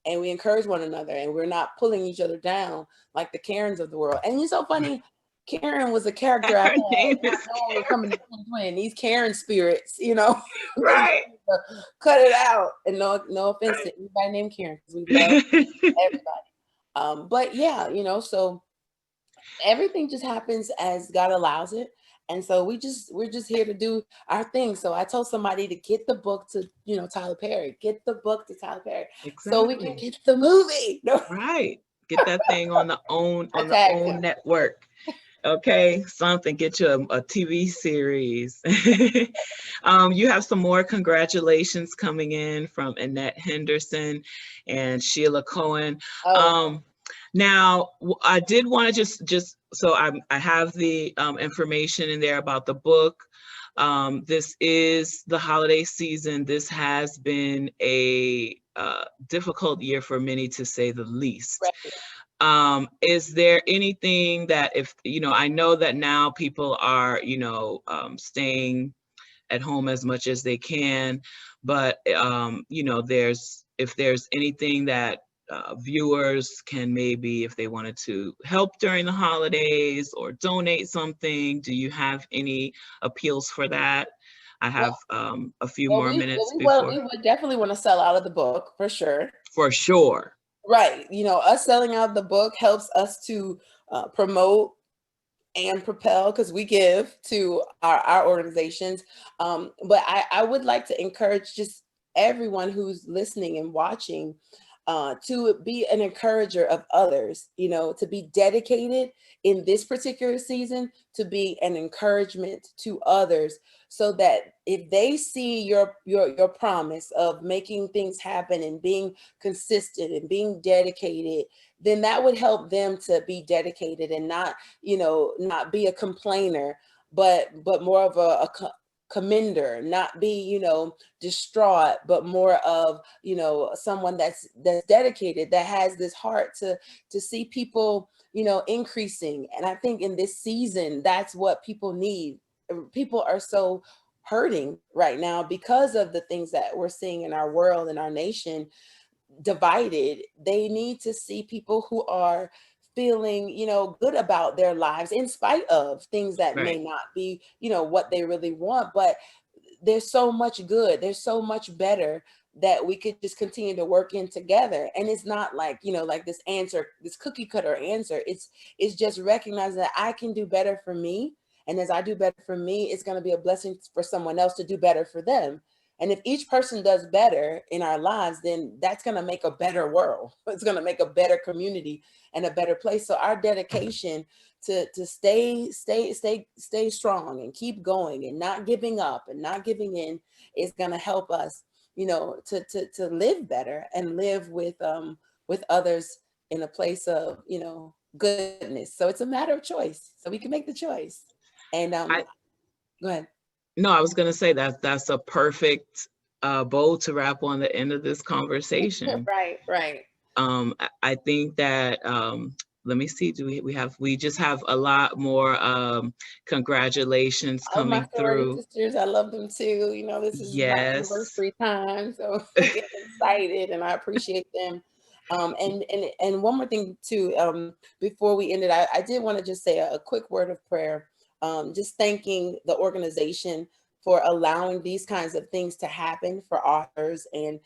And we encourage one another, and we're not pulling each other down like the Karens of the world. And it's so funny, Karen was a character I had Her name not is knowing we're coming to Karen. 2020, and these Karen spirits, Right. cut it out. And no offense to anybody named Karen, because we love everybody. But yeah, so everything just happens as God allows it. And so we're just here to do our thing. So I told somebody to get the book to, Tyler Perry, get the book to Tyler Perry so we can Exactly. get the movie. No, Right. Get that thing on the attack own him. network. Okay, something. Get you a TV series. You have some more congratulations coming in from Annette Henderson and Sheila Cohen. Oh, Um, Now, I did want to just so I have the information in there about the book. This is the holiday season. This has been a difficult year for many, to say the least. right. Is there anything that, if I know that now people are staying at home as much as they can, but there's, if there's anything that viewers can, maybe if they wanted to help during the holidays or donate something, do you have any appeals for that? I Well, have a few well, more minutes we before. would definitely want to sell out of the book for sure. For sure. Right. Us selling out the book helps us to promote and propel, because we give to our organizations. But I would like to encourage just everyone who's listening and watching to be an encourager of others, to be dedicated in this particular season, to be an encouragement to others, so that if they see your promise of making things happen and being consistent and being dedicated, then that would help them to be dedicated and not be a complainer, but more of a commender, not be distraught, but more of someone that's dedicated, that has this heart to see people increasing. And I think in this season, that's what people need. People are so hurting right now because of the things that we're seeing in our world and our nation divided. They need to see people who are feeling good about their lives in spite of things that may Right. not be what they really want. But there's so much good, there's so much better that we could just continue to work in together. And it's not like like this cookie cutter answer. It's just recognizing that I can do better for me, and as I do better for me, it's going to be a blessing for someone else to do better for them. And if each person does better in our lives, then that's going to make a better world. It's going to make a better community and a better place. So our dedication to stay strong and keep going and not giving up and not giving in is going to help us, to live better and live with others in a place of, goodness. So it's a matter of choice. So we can make the choice. And I go ahead. No, I was going to say that that's a perfect bow to wrap on the end of this conversation. Right, right. I think that let me see. Do we just have a lot more congratulations All my coming sorority through. sisters, I love them too. This is my Yes. anniversary time, so I'm getting excited, and I appreciate them. And one more thing too, before we end it, I did want to just say a quick word of prayer, just thanking the organization for allowing these kinds of things to happen for authors, and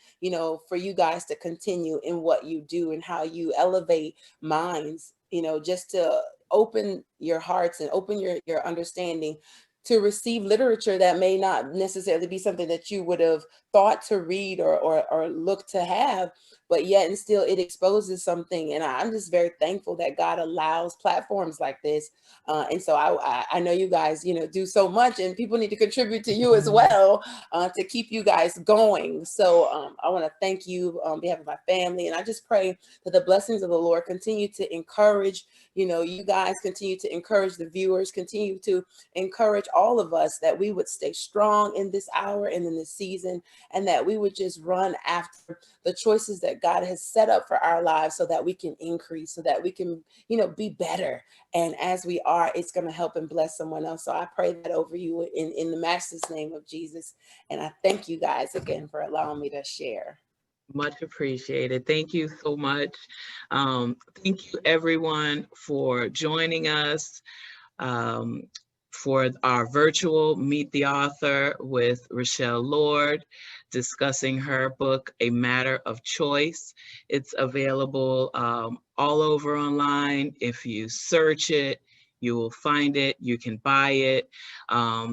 for you guys to continue in what you do and how you elevate minds, just to open your hearts and open your understanding to receive literature that may not necessarily be something that you would have thought to read or look to have, but yet and still it exposes something. And I'm just very thankful that God allows platforms like this. And so I know you guys, do so much, and people need to contribute to you as well, to keep you guys going. So I want to thank you on behalf of my family. And I just pray that the blessings of the Lord continue to encourage, you guys, continue to encourage the viewers, continue to encourage all of us, that we would stay strong in this hour and in this season, and that we would just run after the choices that God has set up for our lives, so that we can increase, so that we can, be better. And as we are, it's going to help and bless someone else. So I pray that over you in the master's name of Jesus. And I thank you guys again for allowing me to share. Much appreciated. Thank you so much. Thank you everyone for joining us. for our virtual Meet the Author with Richelle Lorde, discussing her book, A Matter of Choice. It's available all over online. If you search it, you will find it. You can buy it.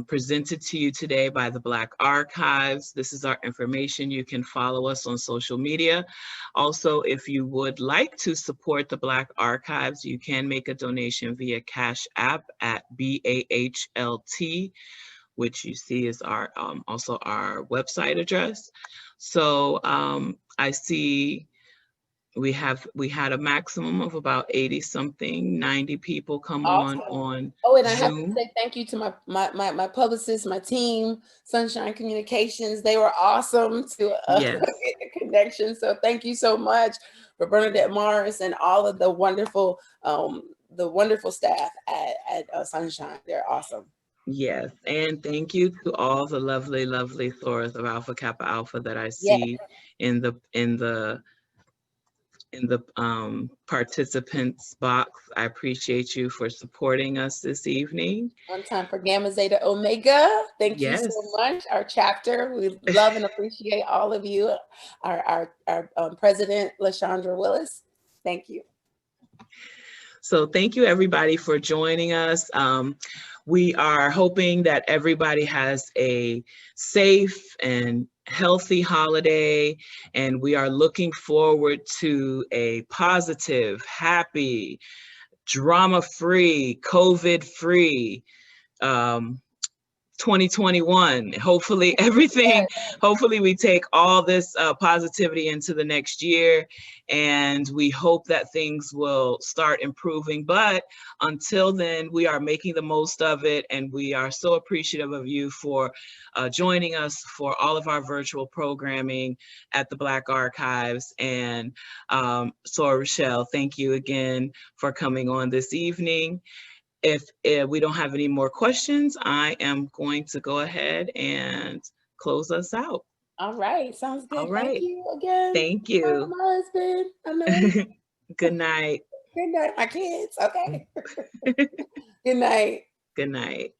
Presented to you today by the Black Archives. This is our information. You can follow us on social media. Also, if you would like to support the Black Archives, you can make a donation via Cash App at BAHLT, which you see is our also our website address. So I see we had a maximum of about 80 something, 90 people come Awesome. on Oh, and I have Zoom. to say thank you to my publicist, my team, Sunshine Communications. They were awesome to Yes. get the connection. So thank you so much for Bernadette Morris and all of the wonderful staff at Sunshine. They're awesome. Yes, and thank you to all the lovely, lovely Thoras of Alpha Kappa Alpha that I see in the participants box. I appreciate you for supporting us this evening. One time for Gamma Zeta Omega. Thank you so much. Our chapter, we love and appreciate all of you. Our president, LaShondra Willis. Thank you. So thank you everybody for joining us. We are hoping that everybody has a safe and healthy holiday, and we are looking forward to a positive, happy, drama-free, COVID-free 2021. Hopefully hopefully we take all this positivity into the next year, and we hope that things will start improving. But until then, we are making the most of it, and we are so appreciative of you for joining us for all of our virtual programming at the Black Archives. And so Richelle, thank you again for coming on this evening. If we don't have any more questions, I am going to go ahead and close us out. All right, sounds good. All right. Thank you again. Thank you. My husband. I know. Good night. Good night, my kids. Okay. Good night. Good night.